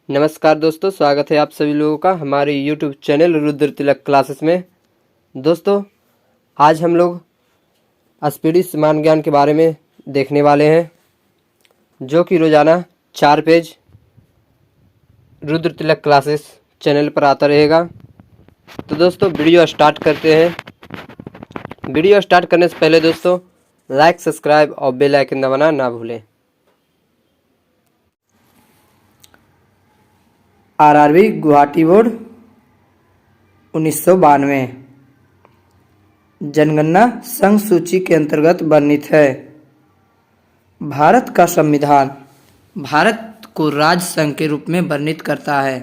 नमस्कार दोस्तों, स्वागत है आप सभी लोगों का हमारे YouTube चैनल रुद्र तिलक क्लासेस में। दोस्तों, आज हम लोग स्पीडी समान ज्ञान के बारे में देखने वाले हैं, जो कि रोज़ाना 4 पेज रुद्र तिलक क्लासेस चैनल पर आता रहेगा। तो दोस्तों, वीडियो स्टार्ट करते हैं। वीडियो स्टार्ट करने से पहले दोस्तों लाइक, सब्सक्राइब और बेल आइकन दबाना ना भूलें। आरआरबी गुवाहाटी बोर्ड 1992 जनगणना संघ सूची के अंतर्गत वर्णित है। भारत का संविधान भारत को राज्य संघ के रूप में वर्णित करता है।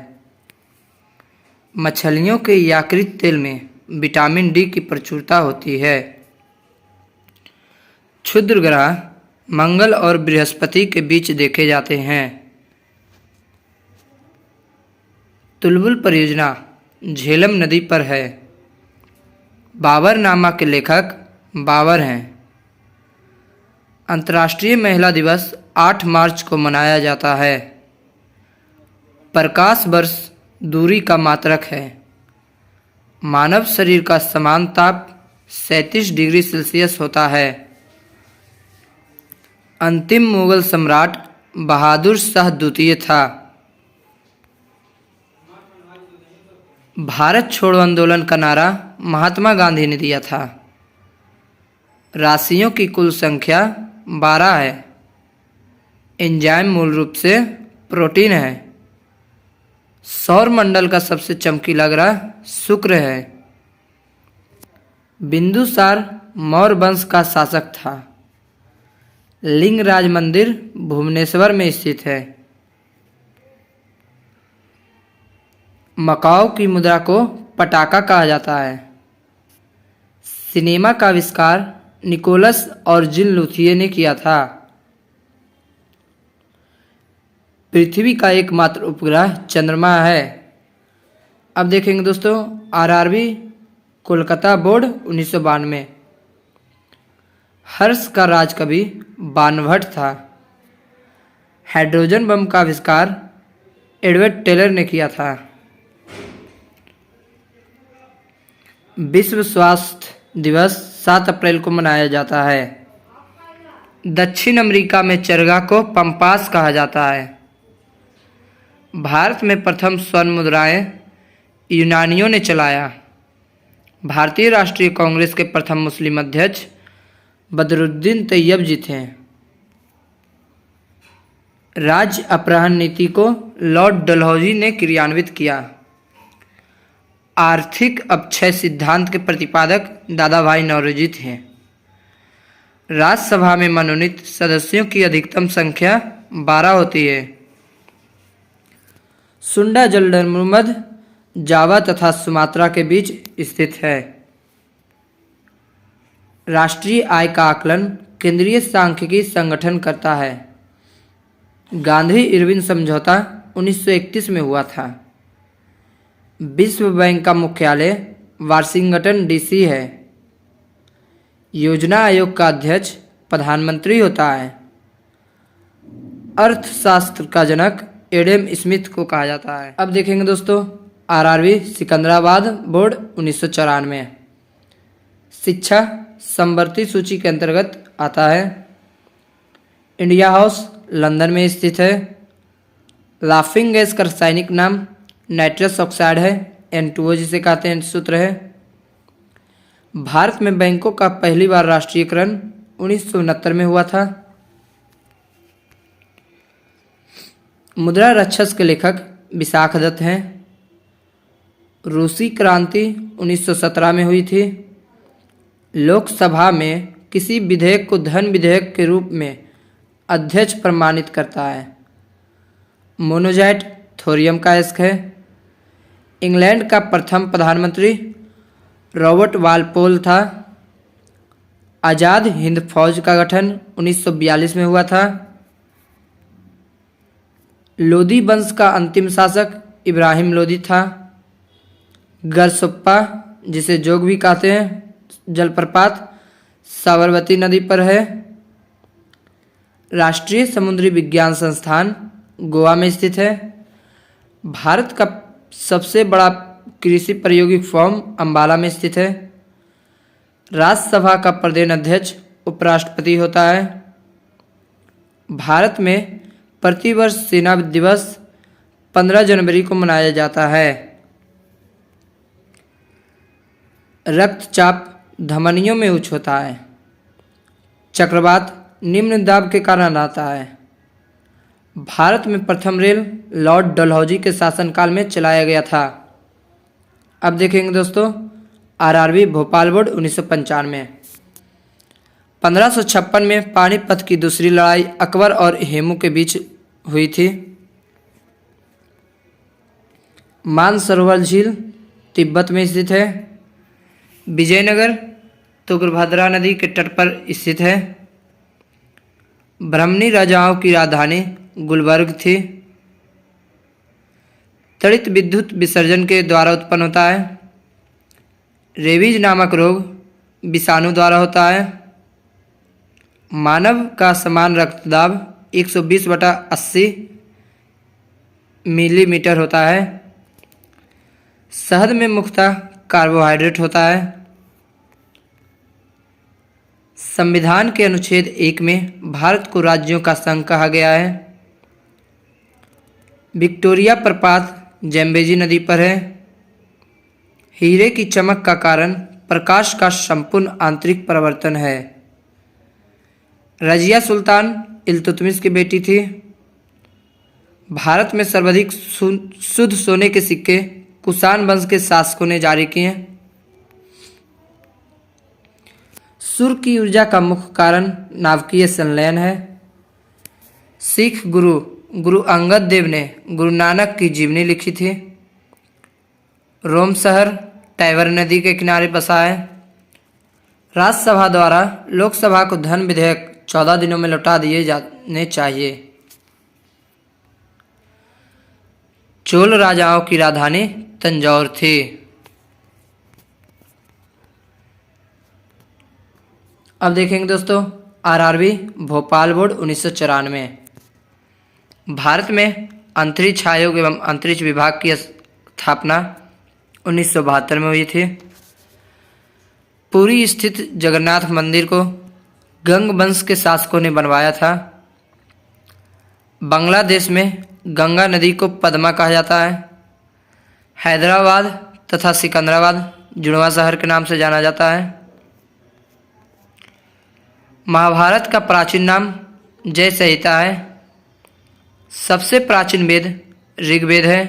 मछलियों के यकृत तेल में विटामिन डी की प्रचुरता होती है। क्षुद्र ग्रह मंगल और बृहस्पति के बीच देखे जाते हैं। तुलबुल परियोजना झेलम नदी पर है। बाबरनामा के लेखक बाबर हैं। अंतर्राष्ट्रीय महिला दिवस 8 मार्च को मनाया जाता है। प्रकाश वर्ष दूरी का मात्रक है। मानव शरीर का समान ताप 37 डिग्री सेल्सियस होता है। अंतिम मुगल सम्राट बहादुर शाह द्वितीय था। भारत छोड़ो आंदोलन का नारा महात्मा गांधी ने दिया था। राशियों की कुल संख्या 12 है। एंजाइम मूल रूप से प्रोटीन है। सौर मंडल का सबसे चमकीला ग्रह शुक्र है। बिंदुसार मौर्य वंश का शासक था। लिंगराज मंदिर भुवनेश्वर में स्थित है। मकाओ की मुद्रा को पटाका कहा जाता है। सिनेमा का आविष्कार निकोलस और जिन लुथिये ने किया था। पृथ्वी का एकमात्र उपग्रह चंद्रमा है। अब देखेंगे दोस्तों आरआरबी कोलकाता बोर्ड 1992। हर्ष का राजकवि बाणभट्ट था। हाइड्रोजन बम का आविष्कार एडवर्ड टेलर ने किया था। विश्व स्वास्थ्य दिवस 7 अप्रैल को मनाया जाता है। दक्षिण अमेरिका में चरगा को पंपास कहा जाता है। भारत में प्रथम स्वर्ण मुद्राएं यूनानियों ने चलाया। भारतीय राष्ट्रीय कांग्रेस के प्रथम मुस्लिम अध्यक्ष बदरुद्दीन तैयब जी थे। राज्य अपहरण नीति को लॉर्ड डलहौजी ने क्रियान्वित किया। आर्थिक अपक्षय सिद्धांत के प्रतिपादक दादा भाई नौरोजी थे। राज्यसभा में मनोनीत सदस्यों की अधिकतम संख्या 12 होती है। सुंडा जलमर्द जावा तथा सुमात्रा के बीच स्थित है। राष्ट्रीय आय का आकलन केंद्रीय सांख्यिकी संगठन करता है। गांधी इरविन समझौता 1931 में हुआ था। विश्व बैंक का मुख्यालय वाशिंगटन डीसी है। योजना आयोग का अध्यक्ष प्रधानमंत्री होता है। अर्थशास्त्र का जनक एडम स्मिथ को कहा जाता है। अब देखेंगे दोस्तों आरआरबी सिकंदराबाद बोर्ड 1994। शिक्षा समवर्ती सूची के अंतर्गत आता है। इंडिया हाउस लंदन में स्थित है। लाफिंग गैस का रासायनिक नाम नाइट्रस ऑक्साइड है। N2O जिसे कहते हैं सूत्र है। भारत में बैंकों का पहली बार राष्ट्रीयकरण 1969 में हुआ था। मुद्रा राक्षस के लेखक विशाखदत्त हैं। रूसी क्रांति 1917 में हुई थी। लोकसभा में किसी विधेयक को धन विधेयक के रूप में अध्यक्ष प्रमाणित करता है। मोनोजाइट थोरियम का अयस्क है। इंग्लैंड का प्रथम प्रधानमंत्री रॉबर्ट वालपोल था। आज़ाद हिंद फौज का गठन 1942 में हुआ था। लोदी वंश का अंतिम शासक इब्राहिम लोदी था। गरसोप्पा जिसे जोग भी कहते हैं जलप्रपात साबरमती नदी पर है। राष्ट्रीय समुद्री विज्ञान संस्थान गोवा में स्थित है। भारत का सबसे बड़ा कृषि प्रायोगिक फॉर्म अंबाला में स्थित है। राज्यसभा का प्रदेश अध्यक्ष उपराष्ट्रपति होता है। भारत में प्रतिवर्ष सेना दिवस 15 जनवरी को मनाया जाता है। रक्तचाप धमनियों में उच्च होता है। चक्रवात निम्न दाब के कारण आता है। भारत में प्रथम रेल लॉर्ड डलहौजी के शासनकाल में चलाया गया था। अब देखेंगे दोस्तों आरआरबी भोपाल बोर्ड 1995। 1556 में पानीपत की दूसरी लड़ाई अकबर और हेमू के बीच हुई थी। मानसरोवर झील तिब्बत में स्थित है। विजयनगर तुंगभद्रा नदी के तट पर स्थित है। ब्राह्मणी राजाओं की राजधानी गुलबर्ग थी। त्वरित विद्युत विसर्जन के द्वारा उत्पन्न होता है। रेबीज नामक रोग विषाणु द्वारा होता है। मानव का समान रक्तदाब 120/80 मिलीमीटर होता है। शहद में मुख्यतः कार्बोहाइड्रेट होता है। संविधान के अनुच्छेद 1 में भारत को राज्यों का संघ कहा गया है। विक्टोरिया प्रपात जैम्बेजी नदी पर है। हीरे की चमक का कारण प्रकाश का संपूर्ण आंतरिक परिवर्तन है। रजिया सुल्तान इल्तुतमिश की बेटी थी। भारत में सर्वाधिक शुद्ध सोने के सिक्के कुषाण वंश के शासकों ने जारी किए। सूर्य की ऊर्जा का मुख्य कारण नाभिकीय संलयन है। सिख गुरु अंगद देव ने गुरु नानक की जीवनी लिखी थी। रोम शहर टाइबर नदी के किनारे बसा है। राज्यसभा द्वारा लोकसभा को धन विधेयक 14 दिनों में लौटा दिए जाने चाहिए। चोल राजाओं की राजधानी तंजौर थी। अब देखेंगे दोस्तों आरआरबी भोपाल बोर्ड 1994। भारत में अंतरिक्ष आयोग एवं अंतरिक्ष विभाग की स्थापना 1972 में हुई थी। पुरी स्थित जगन्नाथ मंदिर को गंग वंश के शासकों ने बनवाया था। बांग्लादेश में गंगा नदी को पद्मा कहा जाता है। हैदराबाद तथा सिकंदराबाद जुड़वा शहर के नाम से जाना जाता है। महाभारत का प्राचीन नाम जय संहिता है। सबसे प्राचीन वेद ऋग्वेद है।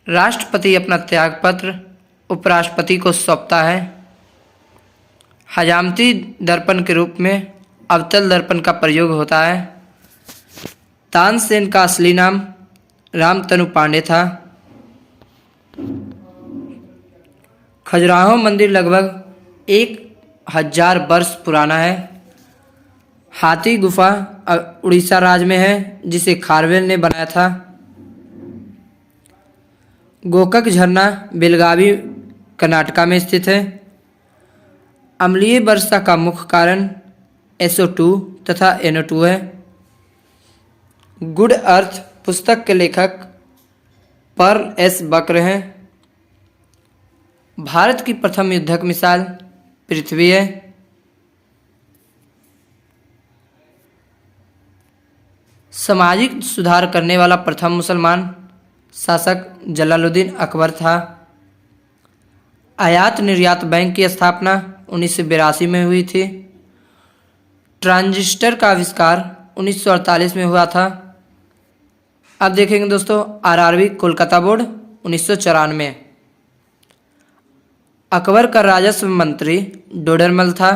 राष्ट्रपति अपना त्यागपत्र उपराष्ट्रपति को सौंपता है। हजामती दर्पण के रूप में अवतल दर्पण का प्रयोग होता है। तानसेन का असली नाम रामतनु पांडे था। खजुराहो मंदिर लगभग 1000 वर्ष पुराना है। हाथी गुफा उड़ीसा राज्य में है जिसे खारवेल ने बनाया था। गोकक झरना बेलगावी कर्नाटका में स्थित है। अम्लीय वर्षा का मुख्य कारण SO2 तथा NO2 है। गुड अर्थ पुस्तक के लेखक पर्ल एस बक्र हैं। भारत की प्रथम युद्धक मिसाइल पृथ्वी है। सामाजिक सुधार करने वाला प्रथम मुसलमान शासक जलालुद्दीन अकबर था। आयात निर्यात बैंक की स्थापना 1982 में हुई थी। ट्रांजिस्टर का आविष्कार 1948 में हुआ था। अब देखेंगे दोस्तों आरआरबी कोलकाता बोर्ड 1994। अकबर का राजस्व मंत्री डोडरमल था।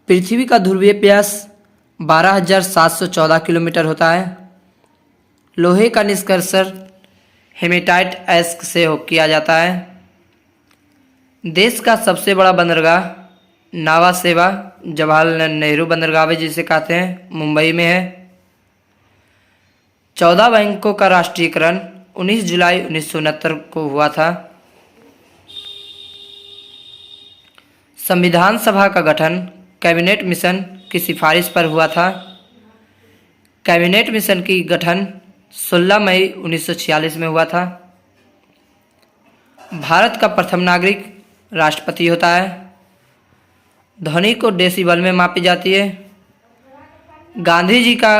पृथ्वी का ध्रुवीय व्यास 12,714 किलोमीटर होता है। लोहे का निष्कर्षण हेमेटाइट एस्क से किया जाता है। देश का सबसे बड़ा बंदरगाह नावा सेवा जवाहरलाल नेहरू बंदरगाह जिसे कहते हैं मुंबई में है। 14 बैंकों का राष्ट्रीयकरण 19 जुलाई 1969 को हुआ था। संविधान सभा का गठन कैबिनेट मिशन की सिफारिश पर हुआ था। कैबिनेट मिशन की गठन 16 मई 1946 में हुआ था। भारत का प्रथम नागरिक राष्ट्रपति होता है। ध्वनि को डेसिबल में मापी जाती है। गांधी जी का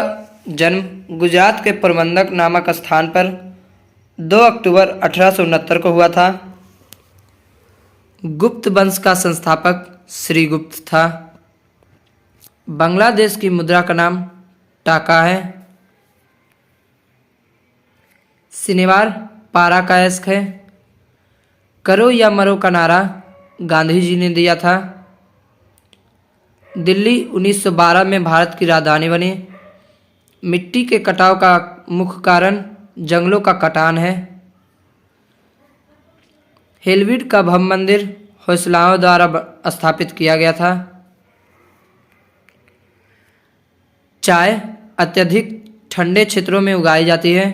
जन्म गुजरात के प्रबंधक नामक स्थान पर 2 अक्टूबर 1869 को हुआ था। गुप्त वंश का संस्थापक श्री गुप्त था। बांग्लादेश की मुद्रा का नाम टाका है। शनिवार पारा का अयस्क है। करो या मरो का नारा गांधी जी ने दिया था। दिल्ली 1912 में भारत की राजधानी बनी। मिट्टी के कटाव का मुख्य कारण जंगलों का कटान है। हेलविड का भव्य मंदिर होयसलाओं द्वारा स्थापित किया गया था। चाय अत्यधिक ठंडे क्षेत्रों में उगाई जाती है।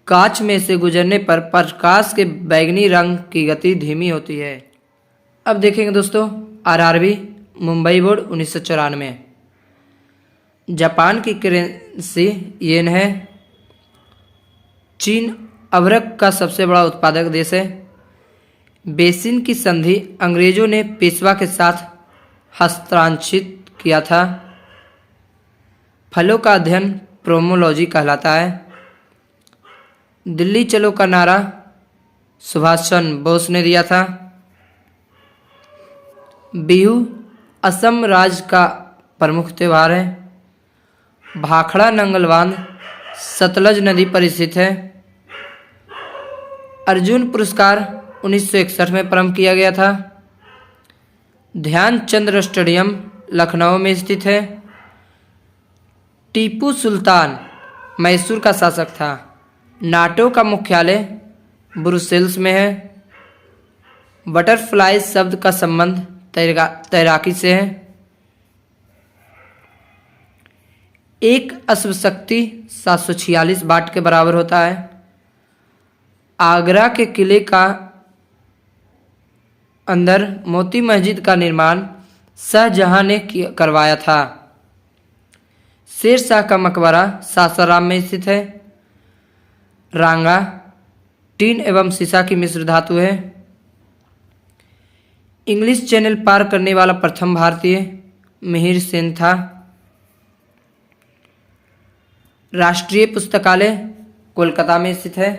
कांच में से गुजरने पर प्रकाश के बैंगनी रंग की गति धीमी होती है। अब देखेंगे दोस्तों आरआरबी मुंबई बोर्ड 1994। जापान की करेंसी येन है। चीन अभ्रक का सबसे बड़ा उत्पादक देश है। बेसिन की संधि अंग्रेजों ने पेशवा के साथ हस्तांतरित किया था। फलों का अध्ययन प्रोमोलॉजी कहलाता है। दिल्ली चलो का नारा सुभाष चंद्र बोस ने दिया था। बिहू असम राज्य का प्रमुख त्यौहार है। भाखड़ा नंगल बांध सतलज नदी पर स्थित है। अर्जुन पुरस्कार 1961 में प्रारंभ किया गया था। ध्यानचंद स्टेडियम लखनऊ में स्थित है। टीपू सुल्तान मैसूर का शासक था। नाटो का मुख्यालय ब्रुसेल्स में है। बटरफ्लाई शब्द का संबंध तैराकी से है। एक अश्वशक्ति 746 वाट के बराबर होता है। आगरा के किले का अंदर मोती मस्जिद का निर्माण शाहजहां ने करवाया था। शेर शाह का मकबरा सासाराम में स्थित है। रांगा टीन एवं सीसा की मिश्र धातु है। इंग्लिश चैनल पार करने वाला प्रथम भारतीय मिहिर सेन था। राष्ट्रीय पुस्तकालय कोलकाता में स्थित है।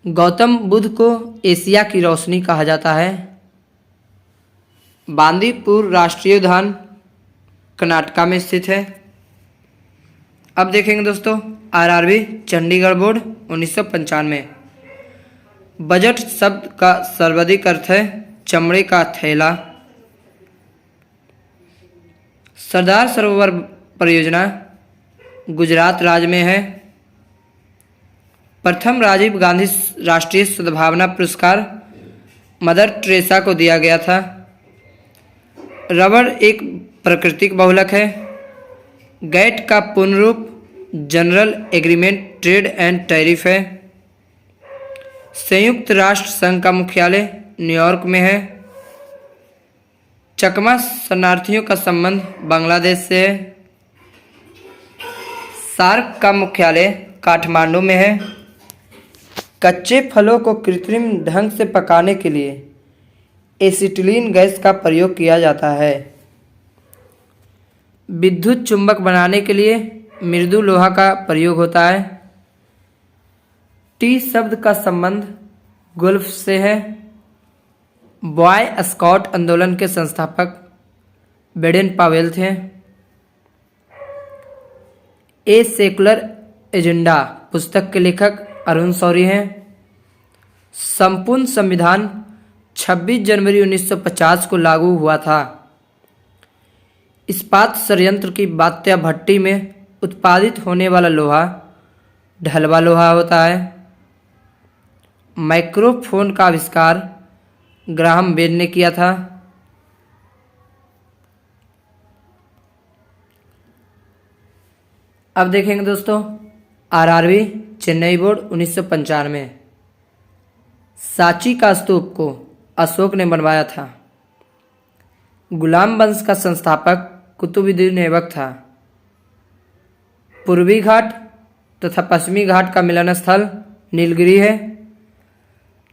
गौतम बुद्ध को एशिया की रोशनी कहा जाता है। बांदीपुर राष्ट्रीय उद्यान कर्नाटका में स्थित है। अब देखेंगे दोस्तों आरआरबी चंडीगढ़ बोर्ड 1995। बजट शब्द का सर्वाधिक अर्थ है चमड़े का थैला। सरदार सरोवर परियोजना गुजरात राज्य में है। प्रथम राजीव गांधी राष्ट्रीय सद्भावना पुरस्कार मदर टेरेसा को दिया गया था। रबड़ एक प्राकृतिक बहुलक है। गैट का पूर्ण रूप general agreement trade and tariff है। संयुक्त राष्ट्र संघ का मुख्यालय न्यूयॉर्क में है। चकमा शरणार्थियों का संबंध बांग्लादेश से है। सार्क का मुख्यालय काठमांडू में है। कच्चे फलों को कृत्रिम ढंग से पकाने के लिए एसिटिलीन गैस का प्रयोग किया जाता है। विद्युत चुंबक बनाने के लिए मृदु लोहा का प्रयोग होता है। टी शब्द का संबंध गुल्फ से है। बॉय स्काउट आंदोलन के संस्थापक बेडेन पावेल थे। ए सेकुलर एजेंडा पुस्तक के लेखक अरुण शौरी हैं। संपूर्ण संविधान 26 जनवरी 1950 को लागू हुआ था। इस्पात संयंत्र की बात्या भट्टी में उत्पादित होने वाला लोहा ढलवा लोहा होता है। माइक्रोफोन का आविष्कार ग्राहम बेल ने किया था। अब देखेंगे दोस्तों आरआरबी चेन्नई बोर्ड 1995। सांची का स्तूप को अशोक ने बनवाया था। गुलाम वंश का संस्थापक कुतुबुद्दीन ऐबक था। पूर्वी घाट तथा पश्चिमी घाट का मिलन स्थल नीलगिरी है।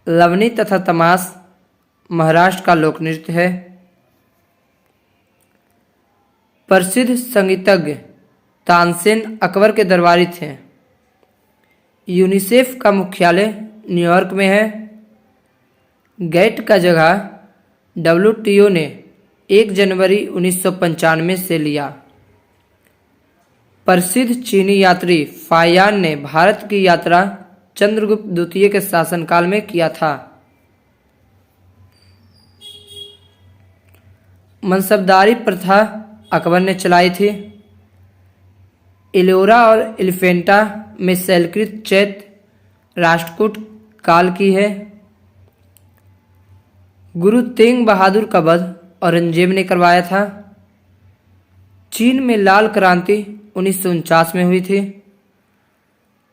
लवनी तथा तमाश महाराष्ट्र का लोक नृत्य है। प्रसिद्ध संगीतज्ञ तानसेन अकबर के दरबारी थे। यूनिसेफ का मुख्यालय न्यूयॉर्क में है। गैट का जगह WTO ने 1 जनवरी 1995 से लिया। प्रसिद्ध चीनी यात्री फायान ने भारत की यात्रा चंद्रगुप्त द्वितीय के शासनकाल में किया था। मनसबदारी प्रथा अकबर ने चलाई थी। एलोरा और एलिफेंटा में शैलकृत चैत्य राष्ट्रकूट काल की है। गुरु तेग बहादुर का वध औरंगजेब ने करवाया था। चीन में लाल क्रांति 1949 में हुई थी।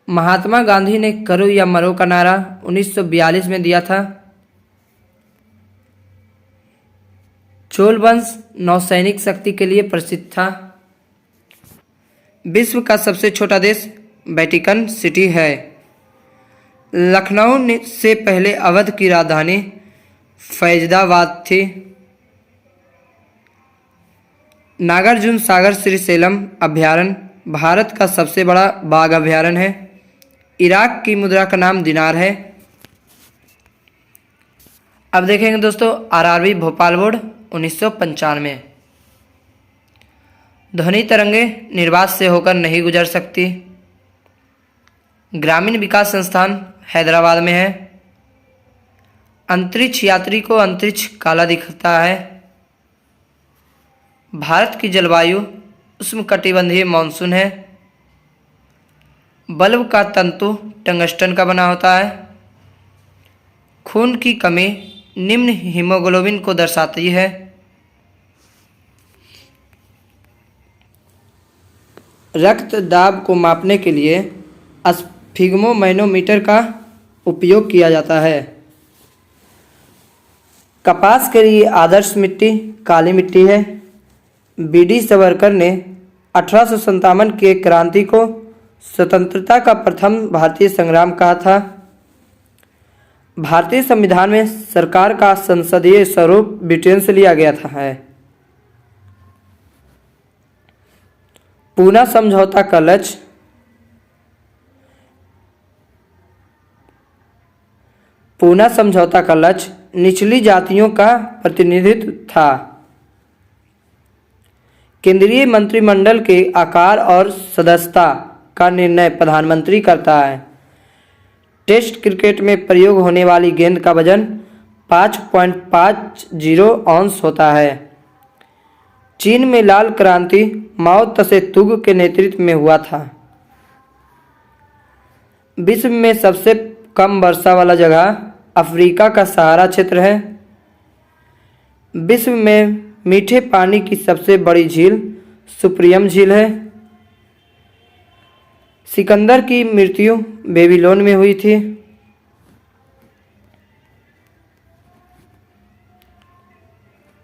महात्मा गांधी ने करो या मरो का नारा 1942 में दिया था। चोल वंश नौसैनिक शक्ति के लिए प्रसिद्ध था। विश्व का सबसे छोटा देश वेटिकन सिटी है। लखनऊ से पहले अवध की राजधानी फैजदाबाद थी। नागार्जुन सागर श्रीशैलम अभयारण्य भारत का सबसे बड़ा बाघ अभयारण्य है। इराक की मुद्रा का नाम दिनार है। अब देखेंगे दोस्तों RRB भोपाल बोर्ड 1995। ध्वनि तरंगे निर्वात से होकर नहीं गुजर सकती। ग्रामीण विकास संस्थान हैदराबाद में है। अंतरिक्ष यात्री को अंतरिक्ष काला दिखता है। भारत की जलवायु उष्णकटिबंधीय मानसून है। बल्ब का तंतु टंगस्टन का बना होता है। खून की कमी निम्न हीमोग्लोबिन को दर्शाती है। रक्त दाब को मापने के लिए स्फिग्मोमैनोमीटर का उपयोग किया जाता है। कपास के लिए आदर्श मिट्टी काली मिट्टी है। BD सावरकर ने 1857 के क्रांति को स्वतंत्रता का प्रथम भारतीय संग्राम कहा था। भारतीय संविधान में सरकार का संसदीय स्वरूप ब्रिटेन से लिया गया था है। पूना समझौता का लक्ष्य निचली जातियों का प्रतिनिधित्व था। केंद्रीय मंत्रिमंडल के आकार और सदस्यता का निर्णय प्रधानमंत्री करता है। टेस्ट क्रिकेट में प्रयोग होने वाली गेंद का वजन 5.50 औंस होता है। चीन में लाल क्रांति माओ त्से तुंग के नेतृत्व में हुआ था। विश्व में सबसे कम वर्षा वाला जगह अफ्रीका का सहारा क्षेत्र है। विश्व में मीठे पानी की सबसे बड़ी झील सुप्रियम झील है। सिकंदर की मृत्यु बेबीलोन में हुई थी।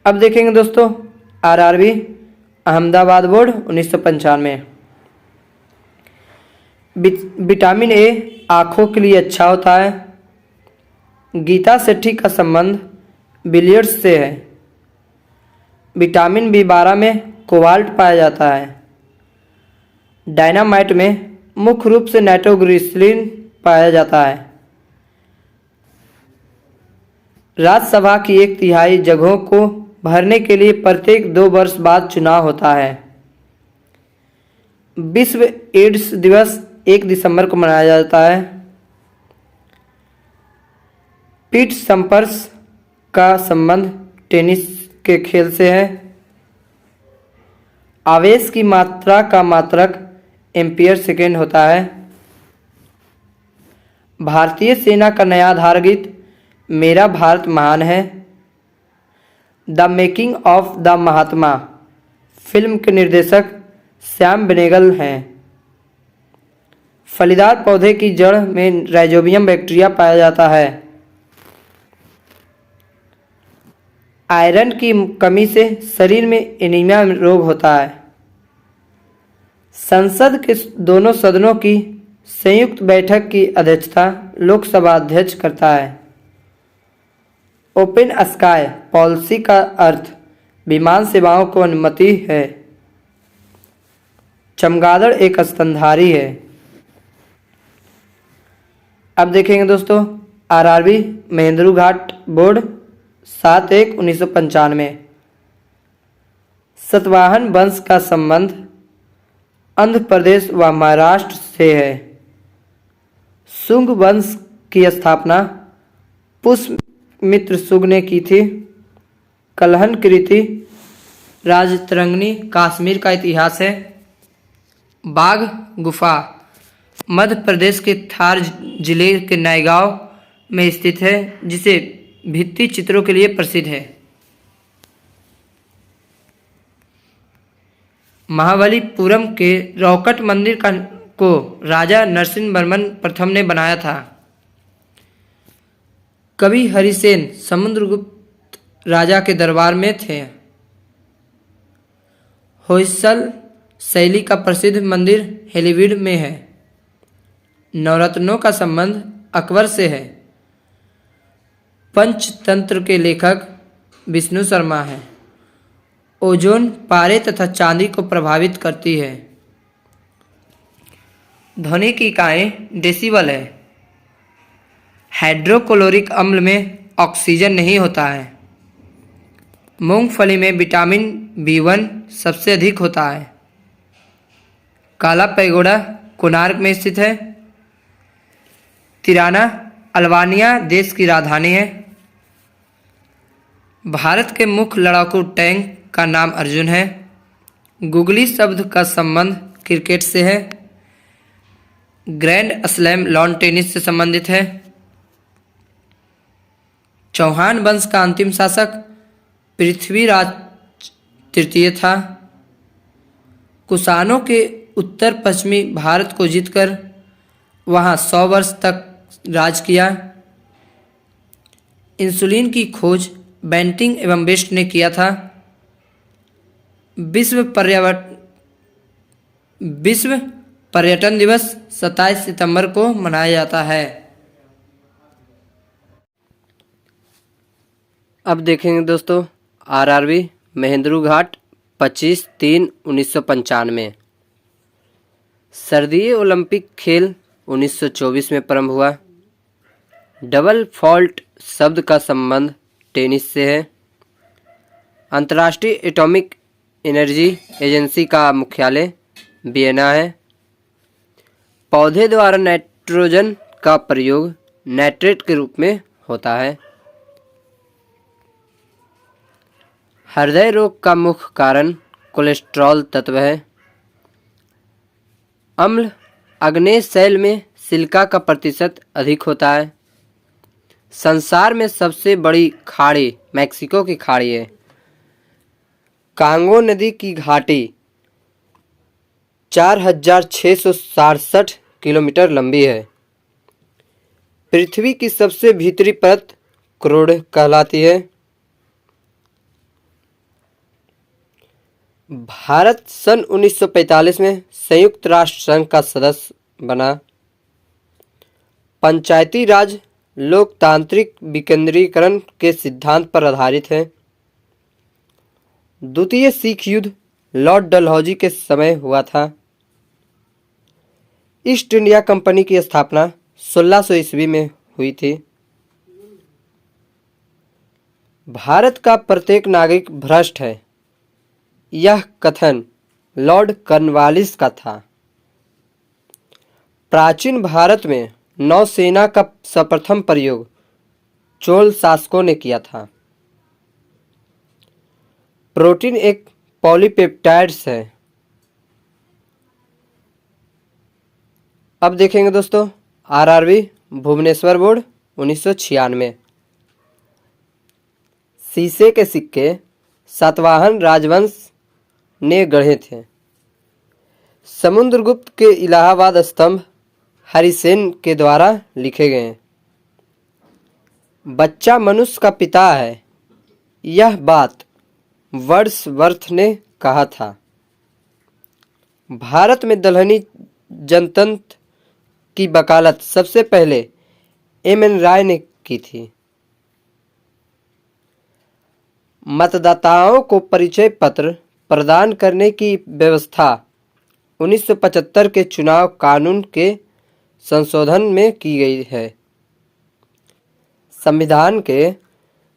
अब देखेंगे दोस्तों RRB Ahmedabad board 1995। Vitamin A आँखों के लिए अच्छा होता है। गीता सेठी का संबंध बिलियर्ड्स से है। विटामिन B12 में कोबाल्ट पाया जाता है। डायनामाइट में मुख्य रूप से नाइट्रोग्लिसरीन पाया जाता है। राज्यसभा की 1/3 जगहों को भरने के लिए प्रत्येक 2 वर्ष बाद चुनाव होता है। विश्व एड्स दिवस 1 दिसंबर को मनाया जाता है। पीठ संपर्श का संबंध टेनिस के खेल से है। आवेश की मात्रा का मात्रक एम्पियर सेकेंड होता है। भारतीय सेना का नया आधार गीत मेरा भारत महान है। The making of the Mahatma film के निर्देशक श्याम बेनेगल हैं। फलीदार पौधे की जड़ में राइजोबियम बैक्टीरिया पाया जाता है। आयरन की कमी से शरीर में एनीमिया रोग होता है। संसद के दोनों सदनों की संयुक्त बैठक की अध्यक्षता लोकसभा अध्यक्ष करता है। ओपन स्काई पॉलिसी का अर्थ विमान सेवाओं को अनुमति है। चमगादड़ एक स्तनधारी है। अब देखेंगे दोस्तों आरआरबी महेंद्रू घाट बोर्ड 7/1/1995। सतवाहन वंश का संबंध आंध्र प्रदेश व महाराष्ट्र से है। शुंग वंश की स्थापना पुष्यमित्र शुंग ने की थी। कलहन कृति राजतरंगिणी कश्मीर का इतिहास है। बाघ गुफा मध्य प्रदेश के थार जिले के नायगांव में स्थित है, जिसे भित्ति चित्रों के लिए प्रसिद्ध है। महाबलीपुरम के रॉकेट मंदिर को राजा नरसिंहवर्मन प्रथम ने बनाया था। कवि हरिसेन समुद्रगुप्त राजा के दरबार में थे। होयसल शैली का प्रसिद्ध मंदिर हेलीवीड में है। नवरत्नों का संबंध अकबर से है। पंचतंत्र के लेखक विष्णु शर्मा हैं। ओजोन पारे तथा चांदी को प्रभावित करती है। ध्वनि की इकाई डेसिबल है। हाइड्रोक्लोरिक अम्ल में ऑक्सीजन नहीं होता है। मूंगफली में विटामिन B1 सबसे अधिक होता है। काला पैगोडा कोणार्क में स्थित है। तिराना अल्बानिया देश की राजधानी है। भारत के मुख्य लड़ाकू टैंक का नाम अर्जुन है। गुगली शब्द का संबंध क्रिकेट से है। ग्रैंड स्लैम लॉन टेनिस से संबंधित है। चौहान वंश का अंतिम शासक पृथ्वीराज तृतीय था। कुषाणों के उत्तर पश्चिमी भारत को जीतकर वहां 100 वर्ष तक राज किया। इंसुलिन की खोज बेंटिंग एवं बेस्ट ने किया था। विश्व पर्यटन दिवस 27 सितंबर को मनाया जाता है। अब देखेंगे दोस्तों आरआरबी महेंद्रू घाट 25/3/1995। सर्दीय ओलंपिक खेल 1924 में प्रारंभ हुआ। डबल फॉल्ट शब्द का संबंध टेनिस से है। अंतर्राष्ट्रीय एटॉमिक एनर्जी एजेंसी का मुख्यालय वियना है। पौधे द्वारा नाइट्रोजन का प्रयोग नाइट्रेट के रूप में होता है। हृदय रोग का मुख्य कारण कोलेस्ट्रॉल तत्व है। अम्ल आग्नेय शैल में सिलिका का प्रतिशत अधिक होता है। संसार में सबसे बड़ी खाड़ी मैक्सिको की खाड़ी है। कांगो नदी की घाटी 4667 किलोमीटर लंबी है। पृथ्वी की सबसे भीतरी परत क्रोड कहलाती है। भारत सन 1945 में संयुक्त राष्ट्र संघ का सदस्य बना। पंचायती राज लोकतांत्रिक विकेंद्रीकरण के सिद्धांत पर आधारित है। द्वितीय सिख युद्ध लॉर्ड डलहौजी के समय हुआ था। ईस्ट इंडिया कंपनी की स्थापना 1600 ईस्वी में हुई थी। भारत का प्रत्येक नागरिक भ्रष्ट है, यह कथन लॉर्ड कॉर्नवालिस का था। प्राचीन भारत में नौसेना का सर्वप्रथम प्रयोग चोल शासकों ने किया था। प्रोटीन एक पॉलीपेप्टाइड्स है। अब देखेंगे दोस्तों आरआरबी भुवनेश्वर बोर्ड 1996। शीशे के सिक्के सातवाहन राजवंश ने गढ़े थे। समुद्रगुप्त के इलाहाबाद स्तंभ हरिसेन के द्वारा लिखे गए हैं। बच्चा मनुष्य का पिता है, यह बात वर्ड्सवर्थ ने कहा था। भारत में दलहनी जनतंत्र की वकालत सबसे पहले एम.एन. राय ने की थी। मतदाताओं को परिचय पत्र प्रदान करने की व्यवस्था 1975 के चुनाव कानून के संशोधन में की गई है। संविधान के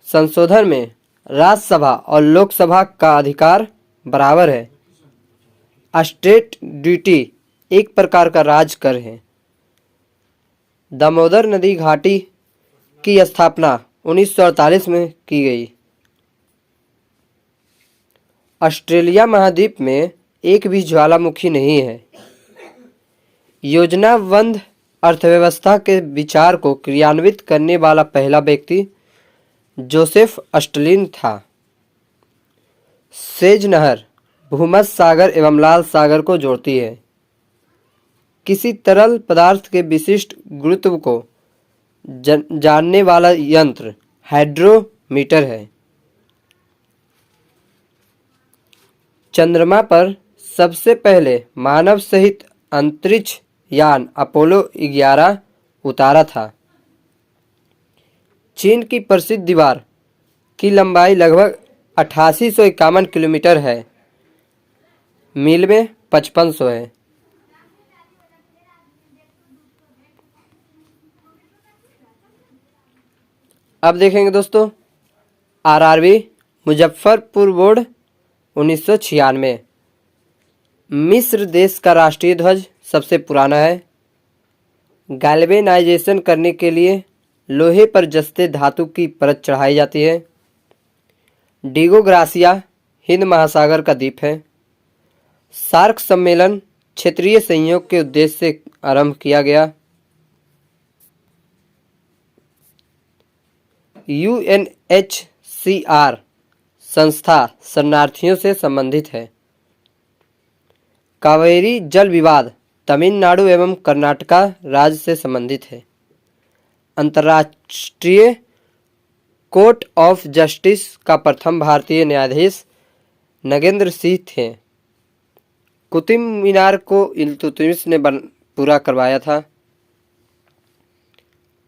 संशोधन में राज्यसभा और लोकसभा का अधिकार बराबर है। स्टेट ड्यूटी एक प्रकार का राज कर है। दामोदर नदी घाटी की स्थापना 1948 में की गई। ऑस्ट्रेलिया महाद्वीप में एक भी ज्वालामुखी नहीं है। योजनाबद्ध अर्थव्यवस्था के विचार को क्रियान्वित करने वाला पहला व्यक्ति जोसेफ स्टर्लिंग था। सेज नहर भूमध्य सागर एवं लाल सागर को जोड़ती है। किसी तरल पदार्थ के विशिष्ट गुरुत्व को जानने वाला यंत्र हाइड्रोमीटर है। चंद्रमा पर सबसे पहले मानव सहित अंतरिक्ष यान अपोलो 11 उतारा था। चीन की प्रसिद्ध दीवार की लंबाई लगभग 8851 किलोमीटर है। मील में 5500 है। अब देखेंगे दोस्तों आरआरबी मुजफ्फरपुर बोर्ड 1996। मिस्र देश का राष्ट्रीय ध्वज सबसे पुराना है। गैल्वेनाइजेशन करने के लिए लोहे पर जस्ते धातु की परत चढ़ाई जाती है। डिगो ग्रासिया हिंद महासागर का द्वीप है। सार्क सम्मेलन क्षेत्रीय सहयोग के उद्देश्य से आरंभ किया गया। UNHCR संस्था शरणार्थियों से संबंधित है। कावेरी जल विवाद तमिलनाडु एवं कर्नाटक राज्य से संबंधित है। अंतर्राष्ट्रीय कोर्ट ऑफ जस्टिस का प्रथम भारतीय न्यायाधीश नगेंद्र सिंह थे। कुतुब मीनार को इल्तुतमिश ने पूरा करवाया था।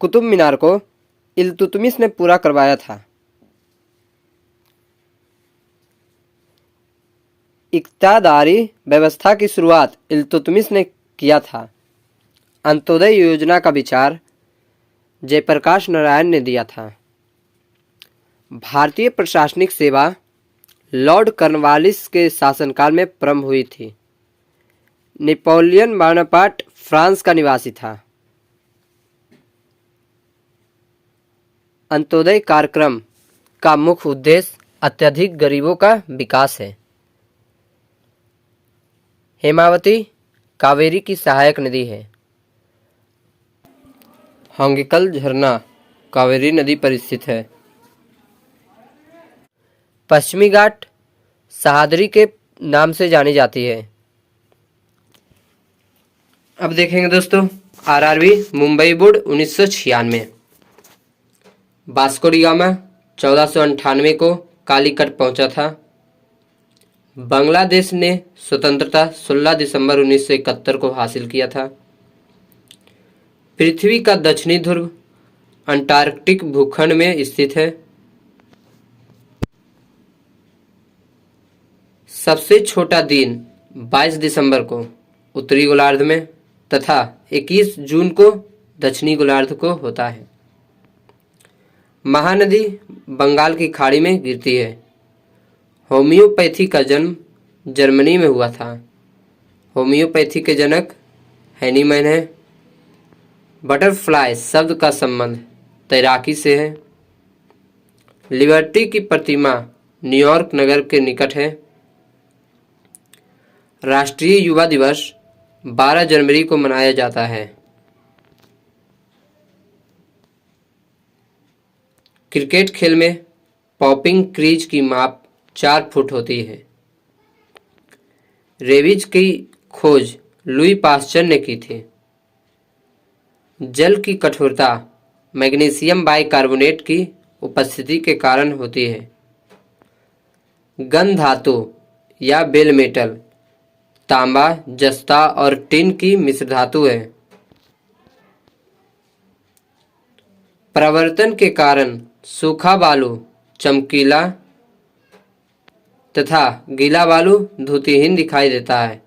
कुतुब मीनार को इल्तुतमिश ने पूरा करवाया था। इक्तादारी व्यवस्था की शुरुआत इल्तुतमिश ने किया था। अंत्योदय योजना का विचार जयप्रकाश नारायण ने दिया था। भारतीय प्रशासनिक सेवा लॉर्ड कॉर्नवालिस के शासनकाल में प्रारंभ हुई थी। नेपोलियन बोनापार्ट फ्रांस का निवासी था। अंत्योदय कार्यक्रम का मुख्य उद्देश्य अत्यधिक गरीबों का विकास है। हेमावती कावेरी की सहायक नदी है। होंगेकल झरना कावेरी नदी पर स्थित है। पश्चिमी घाट सह्याद्री के नाम से जानी जाती है। अब देखेंगे दोस्तों RRB Mumbai board 1996। Vasco D gamma 1498 को कालीकट पहुंचा था। बांग्लादेश ने स्वतंत्रता 16 दिसंबर 1971 को हासिल किया था। पृथ्वी का दक्षिणी ध्रुव अंटार्कटिक भूखंड में स्थित है। सबसे छोटा दिन 22 दिसंबर को उत्तरी गोलार्ध में तथा 21 जून को दक्षिणी गोलार्ध को होता है। महानदी बंगाल की खाड़ी में गिरती है। होम्योपैथी का जन्म जर्मनी में हुआ था। होम्योपैथी के जनक हैनीमैन है। बटरफ्लाई शब्द का संबंध तैराकी से है। लिबर्टी की प्रतिमा न्यूयॉर्क नगर के निकट है। राष्ट्रीय युवा दिवस 12 जनवरी को मनाया जाता है। क्रिकेट खेल में पॉपिंग क्रीज की माप 4 फुट होती है। रेबीज की खोज लुई पास्चर ने की थी। जल की कठोरता मैग्नीशियम बाइकार्बोनेट की उपस्थिति के कारण होती है। गन धातु या बेल मेटल तांबा, जस्ता और टिन की मिश्र धातु है। प्रवर्तन के कारण सूखा बालू चमकीला तथा गीला बालू धुतिहीन दिखाई देता है।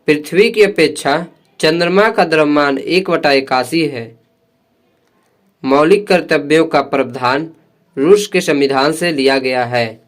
पृथ्वी की अपेक्षा चंद्रमा का द्रव्यमान 1/81 है। मौलिक कर्तव्यों का प्रावधान रूस के संविधान से लिया गया है।